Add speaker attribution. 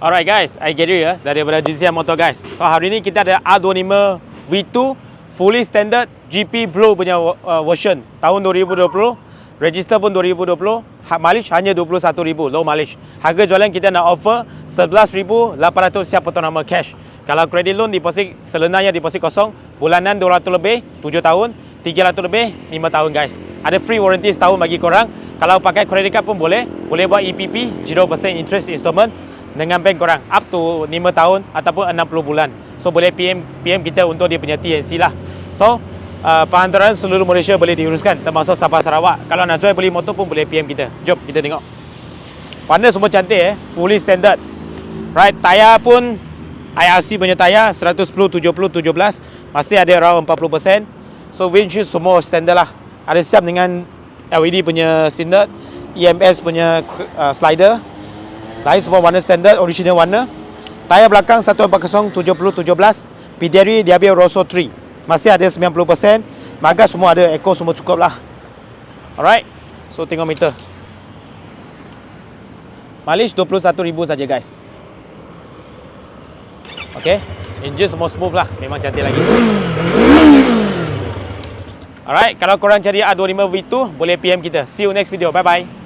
Speaker 1: Alright guys, I get you ya daripada GCM Motor guys. So hari ni kita ada R25 V2 fully standard GP Blue punya version tahun 2020. Register pun 2020. Mileage hanya 21,000, low mileage. Harga jualan kita nak offer 11,800 siap potong nama cash. Kalau credit loan deposit selenanya deposit kosong, bulanan 200 lebih 7 tahun, 300 lebih 5 tahun guys. Ada free warranty setahun bagi korang. Kalau pakai credit card pun boleh buat EPP 0% interest installment dengan bank korang up to 5 tahun ataupun 60 bulan. So boleh PM kita untuk dia punya TNC lah. So penghantaran seluruh Malaysia boleh diuruskan termasuk Sabah Sarawak. Kalau nak jual beli motor pun boleh PM kita. Jom kita tengok. Warna semua cantik fully standard. Right, tayar pun IRC punya tayar 110 70 17 masih ada around 40%. So windshield semua standard lah. Ada siap dengan LED punya standard, EMS punya slider. Lain semua warna standard, original warna. Tayar belakang 140 70 17. PDRI Diabio Rosso 3. Masih ada 90%. Maga semua ada, eco semua cukup lah. Alright. So tengok meter. Mileage 21,000 saja guys. Okay. Engine semua smooth lah. Memang cantik lagi. Alright. Kalau korang cari R25 V2 boleh PM kita. See you next video. Bye bye.